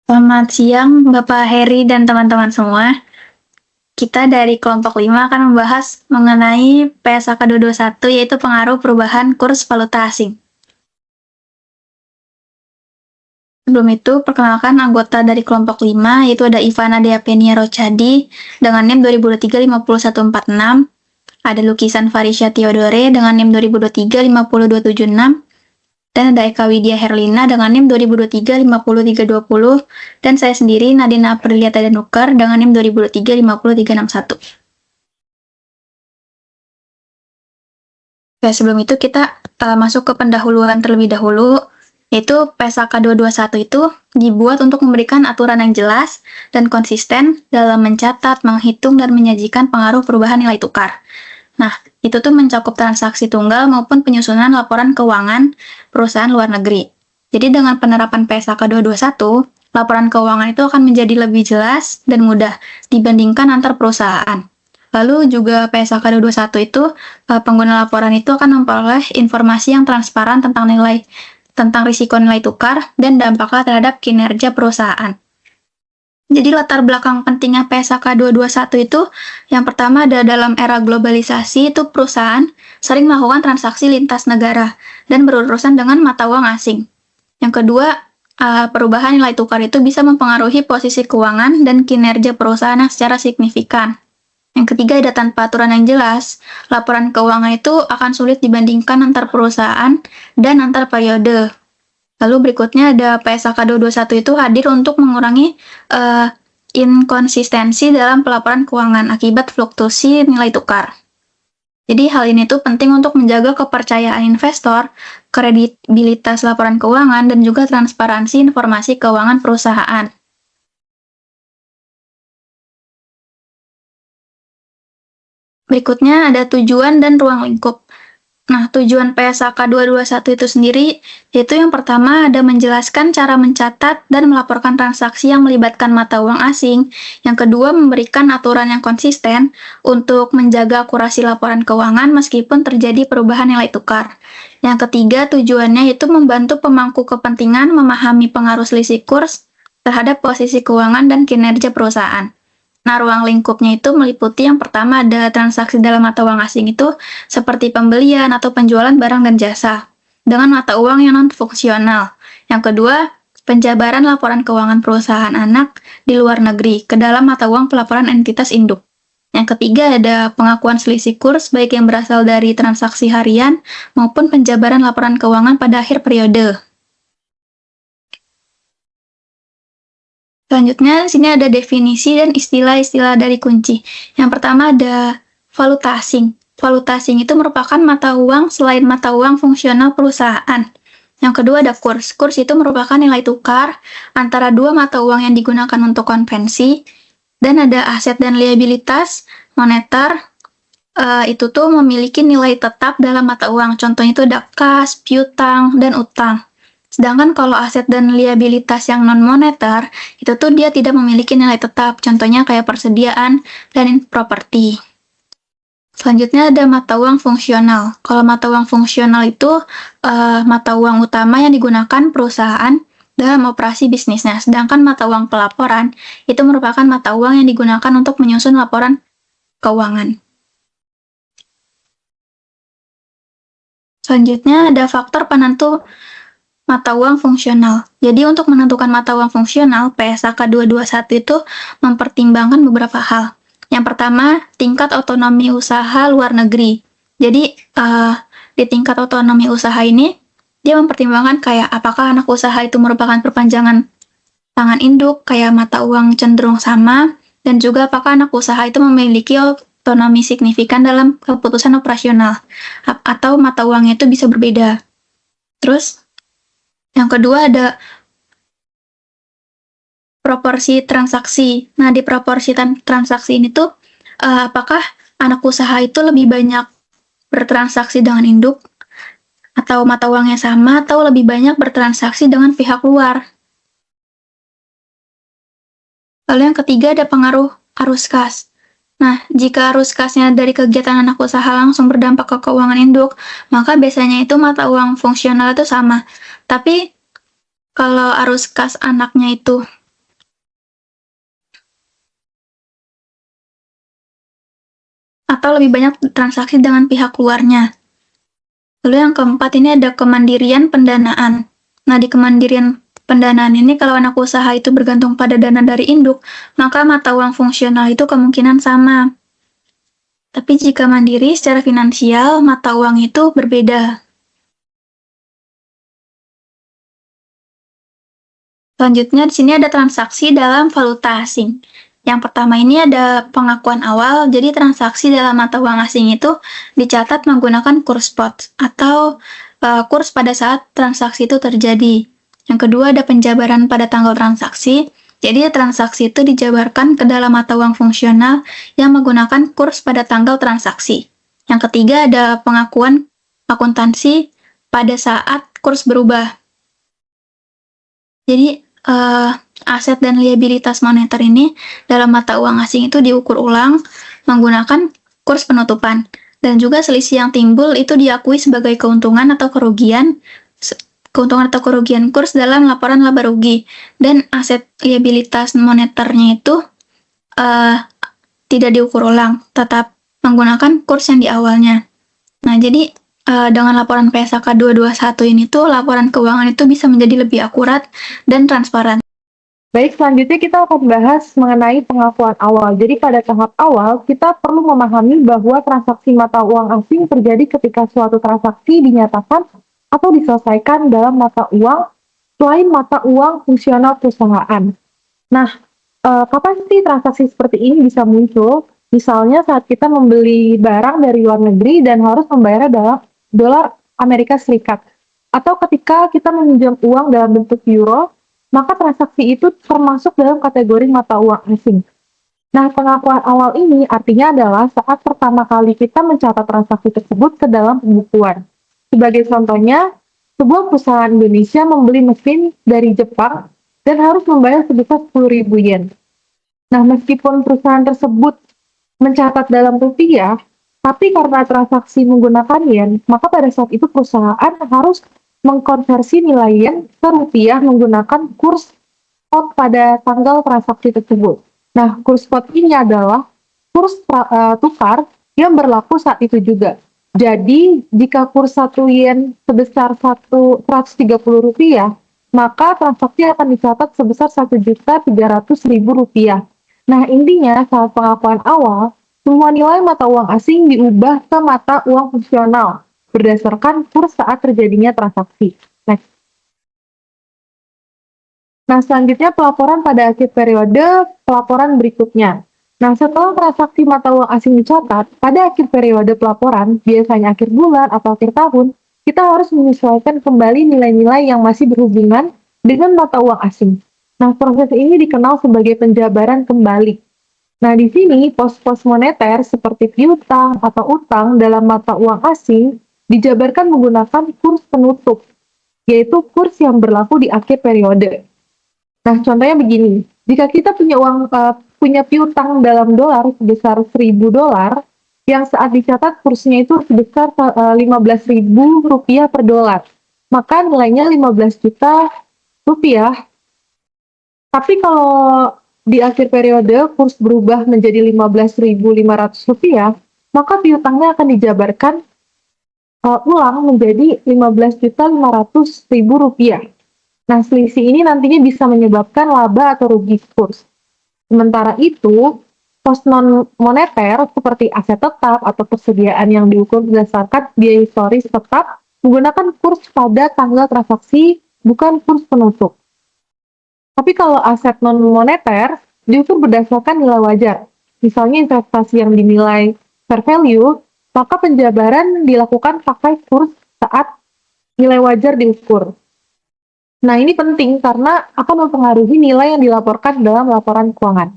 Selamat siang, Bapak Heri dan teman-teman semua. Kita dari kelompok 5 akan membahas mengenai PSAK 221, yaitu pengaruh perubahan kurs valuta asing. Sebelum itu, perkenalkan anggota dari kelompok 5, yaitu ada Ivana Deapenia Rochadi dengan NIM 2023-50146, ada Lukisan Farisya Theodore dengan NIM 2023-50276, dan ada Eka Widya Herlina dengan NIM 2023-50320, dan saya sendiri Nadina Aprilia Tadanukar dengan NIM 2023-50361. Oke, sebelum itu kita masuk ke pendahuluan terlebih dahulu, yaitu PSAK 221 itu dibuat untuk memberikan aturan yang jelas dan konsisten dalam mencatat, menghitung, dan menyajikan pengaruh perubahan nilai tukar. Nah, itu tuh mencakup transaksi tunggal maupun penyusunan laporan keuangan perusahaan luar negeri. Jadi dengan penerapan PSAK 221, laporan keuangan itu akan menjadi lebih jelas dan mudah dibandingkan antar perusahaan. Lalu juga PSAK 221 itu, pengguna laporan itu akan memperoleh informasi yang transparan tentang risiko nilai tukar dan dampaknya terhadap kinerja perusahaan. Jadi latar belakang pentingnya PSAK 221 itu, yang pertama ada dalam era globalisasi itu perusahaan sering melakukan transaksi lintas negara dan berurusan dengan mata uang asing. Yang kedua, perubahan nilai tukar itu bisa mempengaruhi posisi keuangan dan kinerja perusahaan yang secara signifikan. Yang ketiga, ada tanpa aturan yang jelas, laporan keuangan itu akan sulit dibandingkan antar perusahaan dan antar periode. Lalu berikutnya ada PSAK 221 itu hadir untuk mengurangi inkonsistensi dalam pelaporan keuangan akibat fluktuasi nilai tukar. Jadi hal ini tuh penting untuk menjaga kepercayaan investor, kredibilitas laporan keuangan, dan juga transparansi informasi keuangan perusahaan. Berikutnya ada tujuan dan ruang lingkup. Nah, tujuan PSAK 221 itu sendiri, yaitu yang pertama ada menjelaskan cara mencatat dan melaporkan transaksi yang melibatkan mata uang asing. Yang kedua, memberikan aturan yang konsisten untuk menjaga akurasi laporan keuangan meskipun terjadi perubahan nilai tukar. Yang ketiga, tujuannya yaitu membantu pemangku kepentingan memahami pengaruh selisih kurs terhadap posisi keuangan dan kinerja perusahaan. Nah, ruang lingkupnya itu meliputi yang pertama ada transaksi dalam mata uang asing itu seperti pembelian atau penjualan barang dan jasa dengan mata uang yang non-fungsional. Yang kedua, penjabaran laporan keuangan perusahaan anak di luar negeri ke dalam mata uang pelaporan entitas induk. Yang ketiga ada pengakuan selisih kurs baik yang berasal dari transaksi harian maupun penjabaran laporan keuangan pada akhir periode. Selanjutnya, di sini ada definisi dan istilah-istilah dari kunci. Yang pertama ada valuta asing. Valuta asing itu merupakan mata uang selain mata uang fungsional perusahaan. Yang kedua ada kurs. Kurs itu merupakan nilai tukar antara dua mata uang yang digunakan untuk konvensi. Dan ada aset dan liabilitas moneter. Itu tuh memiliki nilai tetap dalam mata uang. Contohnya itu ada kas, piutang, dan utang. Sedangkan kalau aset dan liabilitas yang non-moneter, itu tuh dia tidak memiliki nilai tetap. Contohnya kayak persediaan dan properti. Selanjutnya ada mata uang fungsional. Kalau mata uang fungsional itu mata uang utama yang digunakan perusahaan dalam operasi bisnisnya. Sedangkan mata uang pelaporan itu merupakan mata uang yang digunakan untuk menyusun laporan keuangan. Selanjutnya ada faktor penentu mata uang fungsional. Jadi untuk menentukan mata uang fungsional, PSAK 221 itu mempertimbangkan beberapa hal. Yang pertama, tingkat otonomi usaha luar negeri. Jadi di tingkat otonomi usaha ini, dia mempertimbangkan kayak apakah anak usaha itu merupakan perpanjangan tangan induk, kayak mata uang cenderung sama, dan juga apakah anak usaha itu memiliki otonomi signifikan dalam keputusan operasional, atau mata uangnya itu bisa berbeda. Terus, yang kedua ada proporsi transaksi. Nah, di proporsi transaksi ini tuh, apakah anak usaha itu lebih banyak bertransaksi dengan induk, atau mata uangnya sama, atau lebih banyak bertransaksi dengan pihak luar. Lalu yang ketiga ada pengaruh arus kas. Nah, jika arus kasnya dari kegiatan anak usaha langsung berdampak ke keuangan induk, maka biasanya itu mata uang fungsional itu sama. Tapi kalau arus kas anaknya itu atau lebih banyak transaksi dengan pihak luarnya. Lalu yang keempat ini ada kemandirian pendanaan. Nah, di kemandirian pendanaan ini kalau anak usaha itu bergantung pada dana dari induk, maka mata uang fungsional itu kemungkinan sama. Tapi jika mandiri secara finansial, mata uang itu berbeda. Selanjutnya di sini ada transaksi dalam valuta asing. Yang pertama ini ada pengakuan awal, jadi transaksi dalam mata uang asing itu dicatat menggunakan kurs spot atau kurs pada saat transaksi itu terjadi. Yang kedua ada penjabaran pada tanggal transaksi, jadi transaksi itu dijabarkan ke dalam mata uang fungsional yang menggunakan kurs pada tanggal transaksi. Yang ketiga ada pengakuan akuntansi pada saat kurs berubah. Jadi aset dan liabilitas moneter ini dalam mata uang asing itu diukur ulang menggunakan kurs penutupan, dan juga selisih yang timbul itu diakui sebagai keuntungan atau kerugian kurs dalam laporan laba rugi, dan aset liabilitas moneternya itu tidak diukur ulang, tetap menggunakan kurs yang di awalnya. Nah, jadi dengan laporan PSAK 221 ini tuh laporan keuangan itu bisa menjadi lebih akurat dan transparan. Baik, selanjutnya kita akan bahas mengenai pengakuan awal. Jadi pada tahap awal, kita perlu memahami bahwa transaksi mata uang asing terjadi ketika suatu transaksi dinyatakan atau diselesaikan dalam mata uang selain mata uang fungsional perusahaan. Nah, kapan sih transaksi seperti ini bisa muncul? Misalnya saat kita membeli barang dari luar negeri dan harus membayar dalam dolar Amerika Serikat. Atau ketika kita meminjam uang dalam bentuk euro, maka transaksi itu termasuk dalam kategori mata uang asing. Nah, pengakuan awal ini artinya adalah saat pertama kali kita mencatat transaksi tersebut ke dalam pembukuan. Sebagai contohnya, sebuah perusahaan Indonesia membeli mesin dari Jepang dan harus membayar sebesar 10.000 yen. Nah, meskipun perusahaan tersebut mencatat dalam rupiah, tapi karena transaksi menggunakan yen, maka pada saat itu perusahaan harus mengkonversi nilai yen ke rupiah menggunakan kurs spot pada tanggal transaksi tersebut. Nah, kurs spot ini adalah kurs tukar yang berlaku saat itu juga. Jadi, jika kurs 1 yen sebesar 130 rupiah, maka transaksi akan dicatat sebesar 1.300.000 rupiah. Nah, intinya saat pengakuan awal, semua nilai mata uang asing diubah ke mata uang fungsional berdasarkan kurs saat terjadinya transaksi. Next. Nah, selanjutnya pelaporan pada akhir periode pelaporan berikutnya. Nah, setelah transaksi mata uang asing dicatat, pada akhir periode pelaporan, biasanya akhir bulan atau akhir tahun, kita harus menyesuaikan kembali nilai-nilai yang masih berhubungan dengan mata uang asing. Nah, proses ini dikenal sebagai penjabaran kembali. Nah, di sini pos-pos moneter seperti piutang atau utang dalam mata uang asing dijabarkan menggunakan kurs penutup, yaitu kurs yang berlaku di akhir periode. Nah, contohnya begini, jika kita punya piutang dalam dolar sebesar 1.000 dolar, yang saat dicatat kursnya itu sebesar 15.000 rupiah per dolar, maka nilainya 15 juta rupiah. Tapi kalau di akhir periode kurs berubah menjadi 15.500 rupiah, maka piutangnya akan dijabarkan ulang menjadi 15.500.000 rupiah. Nah, selisih ini nantinya bisa menyebabkan laba atau rugi kurs. Sementara itu, pos non-moneter seperti aset tetap atau persediaan yang diukur berdasarkan biaya historis tetap menggunakan kurs pada tanggal transaksi, bukan kurs penutup. Tapi kalau aset non-moneter diukur berdasarkan nilai wajar. Misalnya investasi yang dinilai fair value, maka penjabaran dilakukan pakai kurs saat nilai wajar diukur. Nah, ini penting karena akan mempengaruhi nilai yang dilaporkan dalam laporan keuangan.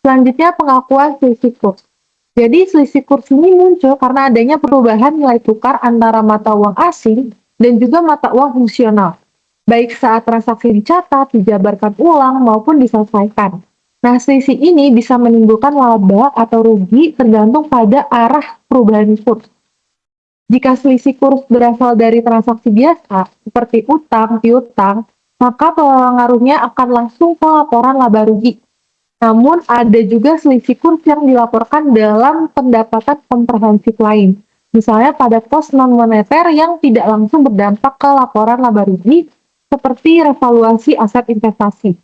Selanjutnya, pengakuan selisih kurs. Jadi, selisih kurs ini muncul karena adanya perubahan nilai tukar antara mata uang asing dan juga mata uang fungsional, baik saat transaksi dicatat, dijabarkan ulang, maupun diselesaikan. Nah, selisih ini bisa menimbulkan laba atau rugi tergantung pada arah perubahan kurs. Jika selisih kurs berasal dari transaksi biasa, seperti utang, piutang, maka pengaruhnya akan langsung ke laporan laba rugi. Namun ada juga selisih kurs yang dilaporkan dalam pendapatan komprehensif lain. Misalnya pada pos non-moneter yang tidak langsung berdampak ke laporan laba rugi, seperti revaluasi aset investasi.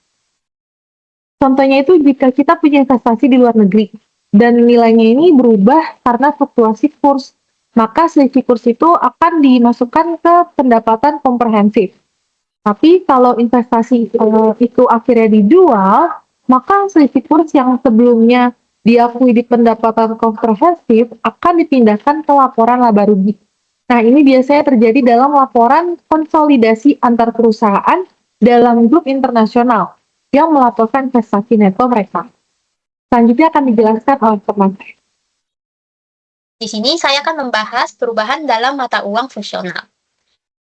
Contohnya itu jika kita punya investasi di luar negeri, dan nilainya ini berubah karena fluktuasi kurs, maka selisih kurs itu akan dimasukkan ke pendapatan komprehensif. Tapi kalau investasi itu akhirnya dijual, maka selisih kurs yang sebelumnya diakui di pendapatan komprehensif akan dipindahkan ke laporan laba rugi. Nah, ini biasanya terjadi dalam laporan konsolidasi antar perusahaan dalam grup internasional yang melaporkan investasi neto mereka. Selanjutnya akan dijelaskan oleh teman saya. Di sini saya akan membahas perubahan dalam mata uang fungsional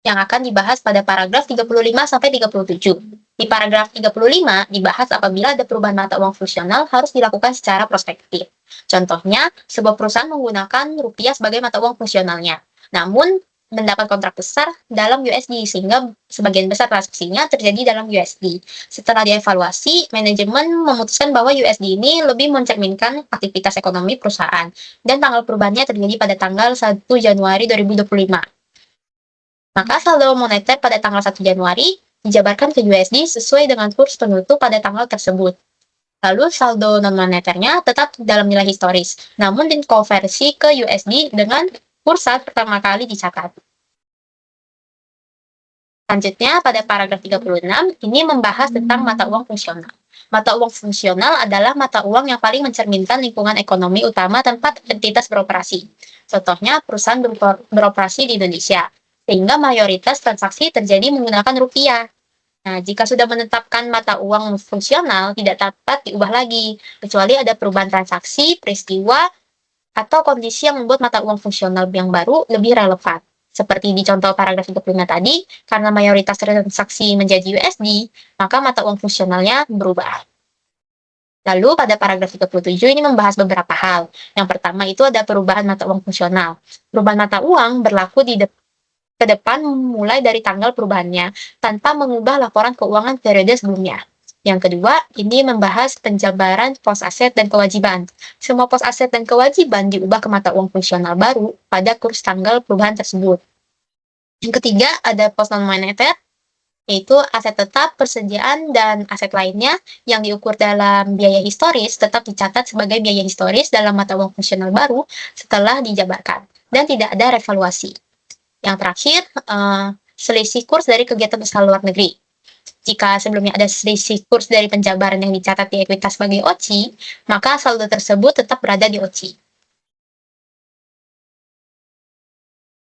yang akan dibahas pada paragraf 35 sampai 37. Di paragraf 35 dibahas apabila ada perubahan mata uang fungsional harus dilakukan secara prospektif. Contohnya, sebuah perusahaan menggunakan rupiah sebagai mata uang fungsionalnya. Namun, mendapat kontrak besar dalam USD sehingga sebagian besar transaksinya terjadi dalam USD. Setelah dievaluasi, manajemen memutuskan bahwa USD ini lebih mencerminkan aktivitas ekonomi perusahaan dan tanggal perubahannya terjadi pada tanggal 1 Januari 2025. Maka saldo moneter pada tanggal 1 Januari dijabarkan ke USD sesuai dengan kurs penutup pada tanggal tersebut. Lalu saldo non-moneternya tetap dalam nilai historis, namun dikonversi ke USD dengan kurs saat pertama kali dicatat. Selanjutnya, pada paragraf 36, ini membahas tentang mata uang fungsional. Mata uang fungsional adalah mata uang yang paling mencerminkan lingkungan ekonomi utama tempat entitas beroperasi. Contohnya, perusahaan beroperasi di Indonesia, sehingga mayoritas transaksi terjadi menggunakan rupiah. Nah, jika sudah menetapkan mata uang fungsional, tidak dapat diubah lagi, kecuali ada perubahan transaksi, peristiwa, atau kondisi yang membuat mata uang fungsional yang baru lebih relevan. Seperti di contoh paragraf 35 tadi, karena mayoritas transaksi menjadi USD, maka mata uang fungsionalnya berubah. Lalu pada paragraf 37 ini membahas beberapa hal. Yang pertama itu ada perubahan mata uang fungsional. Perubahan mata uang berlaku ke depan mulai dari tanggal perubahannya, tanpa mengubah laporan keuangan periode sebelumnya. Yang kedua, ini membahas penjabaran pos aset dan kewajiban. Semua pos aset dan kewajiban diubah ke mata uang fungsional baru pada kurs tanggal perubahan tersebut. Yang ketiga, ada pos non-moneter, yaitu aset tetap, persediaan, dan aset lainnya yang diukur dalam biaya historis tetap dicatat sebagai biaya historis dalam mata uang fungsional baru setelah dijabarkan, dan tidak ada revaluasi. Yang terakhir, selisih kurs dari kegiatan usaha luar negeri. Jika sebelumnya ada selisih kurs dari penjabaran yang dicatat di ekuitas sebagai OCI, maka saldo tersebut tetap berada di OCI.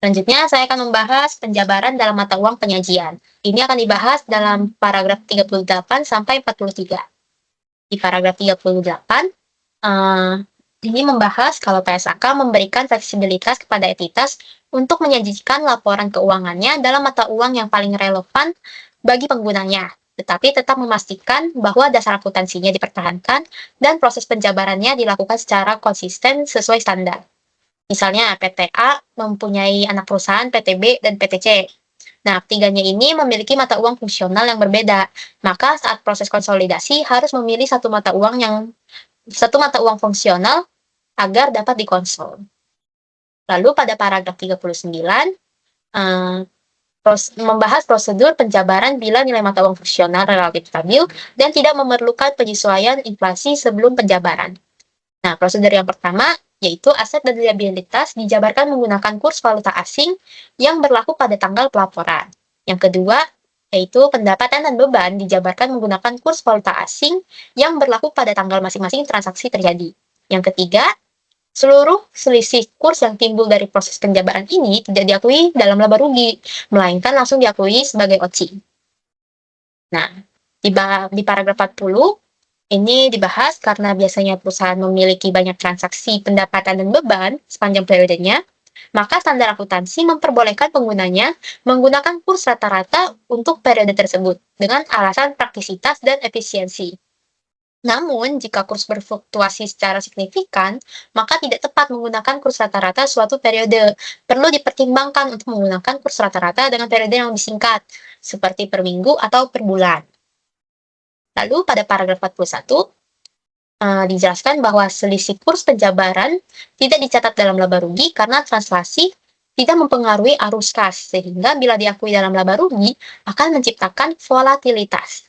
Selanjutnya, saya akan membahas penjabaran dalam mata uang penyajian. Ini akan dibahas dalam paragraf 38 sampai 43. Di paragraf 38, ini membahas kalau PSAK memberikan fleksibilitas kepada entitas untuk menyajikan laporan keuangannya dalam mata uang yang paling relevan bagi penggunanya, tetapi tetap memastikan bahwa dasar akuntansinya dipertahankan dan proses penjabarannya dilakukan secara konsisten sesuai standar. Misalnya PT A mempunyai anak perusahaan PT B dan PT C. Nah, ketiganya ini memiliki mata uang fungsional yang berbeda. Maka saat proses konsolidasi harus memilih satu mata uang fungsional agar dapat dikonsol. Lalu pada paragraf 39, membahas prosedur penjabaran bila nilai mata uang fungsional relatif stabil dan tidak memerlukan penyesuaian inflasi sebelum penjabaran. Nah, prosedur yang pertama yaitu aset dan liabilitas dijabarkan menggunakan kurs valuta asing yang berlaku pada tanggal pelaporan. Yang kedua, yaitu pendapatan dan beban dijabarkan menggunakan kurs valuta asing yang berlaku pada tanggal masing-masing transaksi terjadi. Yang ketiga, seluruh selisih kurs yang timbul dari proses penjabaran ini tidak diakui dalam laba rugi, melainkan langsung diakui sebagai OCI. Nah, di paragraf 40, ini dibahas karena biasanya perusahaan memiliki banyak transaksi pendapatan dan beban sepanjang periodenya, maka standar akuntansi memperbolehkan penggunanya menggunakan kurs rata-rata untuk periode tersebut dengan alasan praktisitas dan efisiensi. Namun, jika kurs berfluktuasi secara signifikan, maka tidak tepat menggunakan kurs rata-rata suatu periode. Perlu dipertimbangkan untuk menggunakan kurs rata-rata dengan periode yang disingkat, seperti per minggu atau per bulan. Lalu pada paragraf 41, dijelaskan bahwa selisih kurs penjabaran tidak dicatat dalam laba rugi karena translasi tidak mempengaruhi arus kas, sehingga bila diakui dalam laba rugi akan menciptakan volatilitas.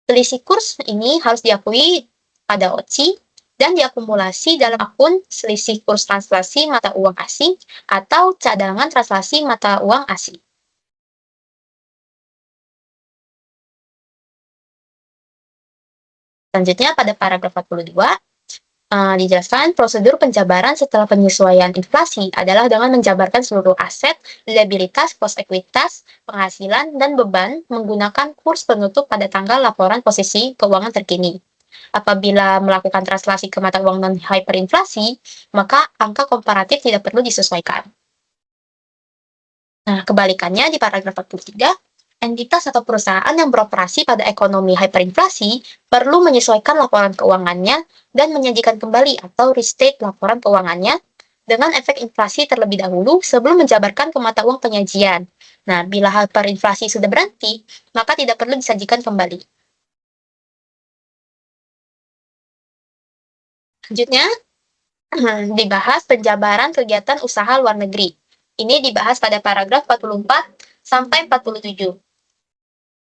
Selisih kurs ini harus diakui pada OCI dan diakumulasi dalam akun selisih kurs translasi mata uang asing atau cadangan translasi mata uang asing. Selanjutnya pada paragraf 42, dijelaskan prosedur penjabaran setelah penyesuaian inflasi adalah dengan menjabarkan seluruh aset, liabilitas, cost ekuitas, penghasilan, dan beban menggunakan kurs penutup pada tanggal laporan posisi keuangan terkini. Apabila melakukan translasi ke mata uang non-hyperinflasi, maka angka komparatif tidak perlu disesuaikan. Nah, kebalikannya di paragraf 43, entitas atau perusahaan yang beroperasi pada ekonomi hyperinflasi perlu menyesuaikan laporan keuangannya dan menyajikan kembali atau restate laporan keuangannya dengan efek inflasi terlebih dahulu sebelum menjabarkan ke mata uang penyajian. Nah, bila hyperinflasi sudah berhenti, maka tidak perlu disajikan kembali. Selanjutnya, dibahas penjabaran kegiatan usaha luar negeri. Ini dibahas pada paragraf 44 sampai 47.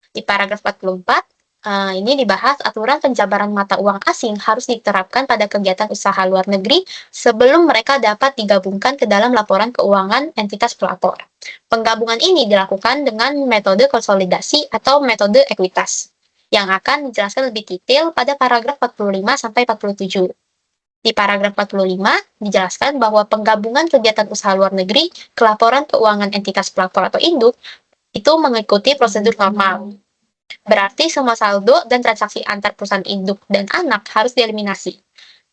Di paragraf 44, ini dibahas aturan penjabaran mata uang asing harus diterapkan pada kegiatan usaha luar negeri sebelum mereka dapat digabungkan ke dalam laporan keuangan entitas pelapor. Penggabungan ini dilakukan dengan metode konsolidasi atau metode ekuitas, yang akan dijelaskan lebih detail pada paragraf 45 sampai 47. Di paragraf 45 dijelaskan bahwa penggabungan kegiatan usaha luar negeri ke laporan keuangan entitas pelapor atau induk itu mengikuti prosedur normal. Berarti semua saldo dan transaksi antar perusahaan induk dan anak harus dieliminasi.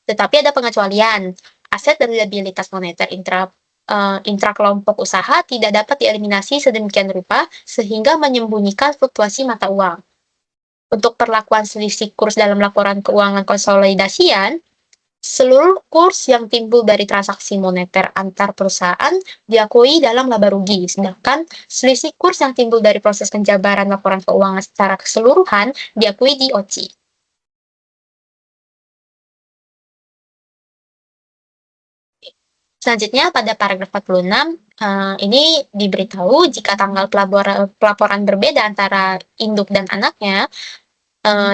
Tetapi ada pengecualian. Aset dan liabilitas moneter intra kelompok usaha tidak dapat dieliminasi sedemikian rupa sehingga menyembunyikan fluktuasi mata uang. Untuk perlakuan selisih kurs dalam laporan keuangan konsolidasian, seluruh kurs yang timbul dari transaksi moneter antar perusahaan diakui dalam laba rugi, sedangkan selisih kurs yang timbul dari proses penjabaran laporan keuangan secara keseluruhan diakui di OCI. Selanjutnya pada paragraf 46, ini diberitahu jika tanggal pelaporan berbeda antara induk dan anaknya,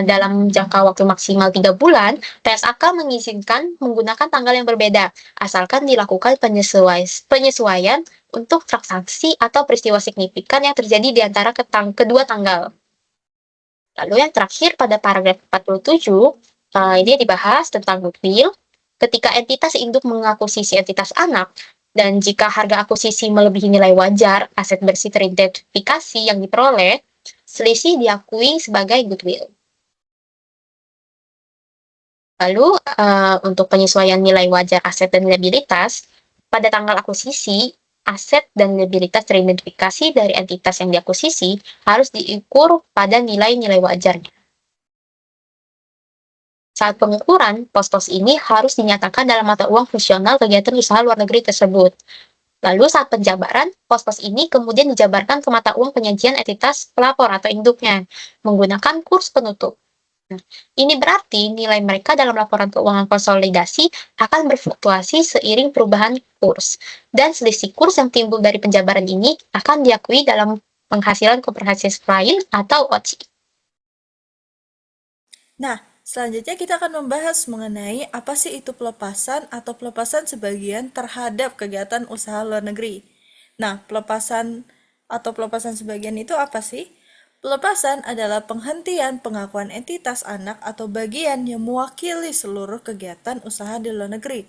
dalam jangka waktu maksimal 3 bulan, PSAK mengizinkan menggunakan tanggal yang berbeda, asalkan dilakukan penyesuaian untuk transaksi atau peristiwa signifikan yang terjadi di antara kedua tanggal. Lalu yang terakhir pada paragraf 47, ini dibahas tentang goodwill. Ketika entitas induk mengakuisisi entitas anak, dan jika harga akuisisi melebihi nilai wajar aset bersih teridentifikasi yang diperoleh, selisih diakui sebagai goodwill. Lalu, untuk penyesuaian nilai wajar aset dan liabilitas, pada tanggal akuisisi, aset dan liabilitas teridentifikasi dari entitas yang diakuisisi harus diukur pada nilai-nilai wajarnya. Saat pengukuran, pos-pos ini harus dinyatakan dalam mata uang fungsional kegiatan usaha luar negeri tersebut. Lalu saat penjabaran, pos-pos ini kemudian dijabarkan ke mata uang penyajian entitas pelapor atau induknya, menggunakan kurs penutup. Ini berarti nilai mereka dalam laporan keuangan konsolidasi akan berfluktuasi seiring perubahan kurs, dan selisih kurs yang timbul dari penjabaran ini akan diakui dalam penghasilan komprehensif lain atau OCI. Nah, selanjutnya kita akan membahas mengenai apa sih itu pelepasan atau pelepasan sebagian terhadap kegiatan usaha luar negeri. Nah, pelepasan atau pelepasan sebagian itu apa sih? Pelepasan adalah penghentian pengakuan entitas anak atau bagian yang mewakili seluruh kegiatan usaha di luar negeri,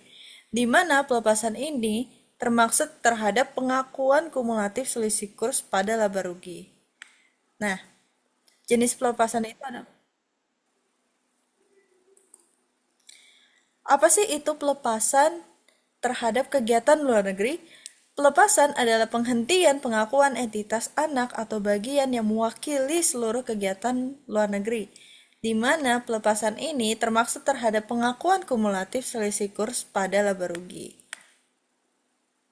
di mana pelepasan ini termaksud terhadap pengakuan kumulatif selisih kurs pada laba rugi. Nah, jenis pelepasan itu ada. Apa sih itu pelepasan terhadap kegiatan luar negeri? Pelepasan adalah penghentian pengakuan entitas anak atau bagian yang mewakili seluruh kegiatan luar negeri, di mana pelepasan ini termaksud terhadap pengakuan kumulatif selisih kurs pada laba rugi.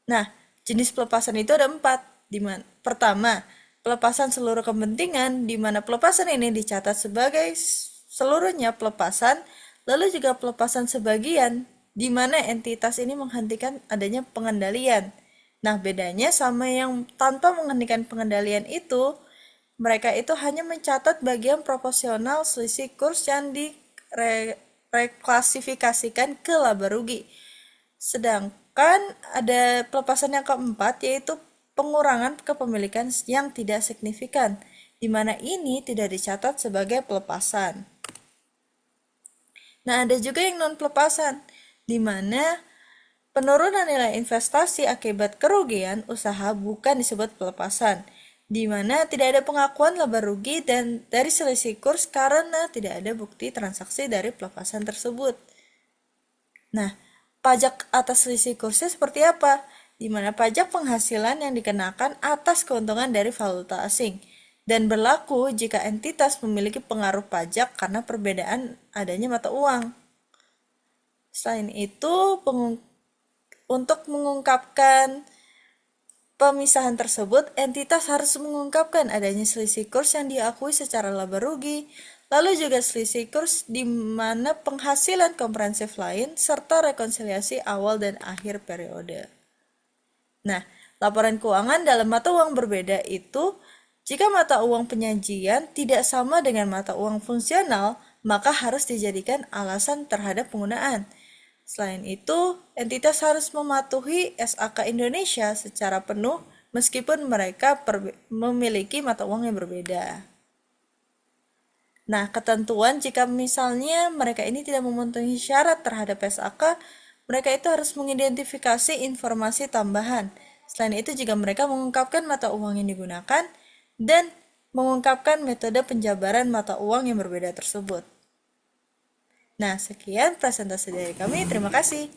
Nah, jenis pelepasan itu ada 4. Pertama, pelepasan seluruh kepentingan, di mana pelepasan ini dicatat sebagai seluruhnya pelepasan, Lalu juga pelepasan sebagian, di mana entitas ini menghentikan adanya pengendalian. Nah, bedanya sama yang tanpa menghentikan pengendalian itu, mereka itu hanya mencatat bagian proporsional selisih kurs yang direklasifikasikan ke laba rugi. Sedangkan ada pelepasan yang keempat, yaitu pengurangan kepemilikan yang tidak signifikan, di mana ini tidak dicatat sebagai pelepasan. Nah, ada juga yang non-pelepasan, di mana penurunan nilai investasi akibat kerugian usaha bukan disebut pelepasan, di mana tidak ada pengakuan laba rugi dan dari selisih kurs karena tidak ada bukti transaksi dari pelepasan tersebut. Nah, pajak atas selisih kursnya seperti apa? Di mana pajak penghasilan yang dikenakan atas keuntungan dari valuta asing dan berlaku jika entitas memiliki pengaruh pajak karena perbedaan adanya mata uang. Selain itu, untuk mengungkapkan pemisahan tersebut, entitas harus mengungkapkan adanya selisih kurs yang diakui secara laba rugi, lalu juga selisih kurs di mana penghasilan komprehensif lain, serta rekonsiliasi awal dan akhir periode. Nah, laporan keuangan dalam mata uang berbeda itu, jika mata uang penyajian tidak sama dengan mata uang fungsional, maka harus dijadikan alasan terhadap penggunaan. Selain itu, entitas harus mematuhi SAK Indonesia secara penuh meskipun mereka memiliki mata uang yang berbeda. Nah, ketentuan jika misalnya mereka ini tidak memenuhi syarat terhadap SAK, mereka itu harus mengidentifikasi informasi tambahan. Selain itu, jika mereka mengungkapkan mata uang yang digunakan dan mengungkapkan metode penjabaran mata uang yang berbeda tersebut. Nah, sekian presentasi dari kami. Terima kasih.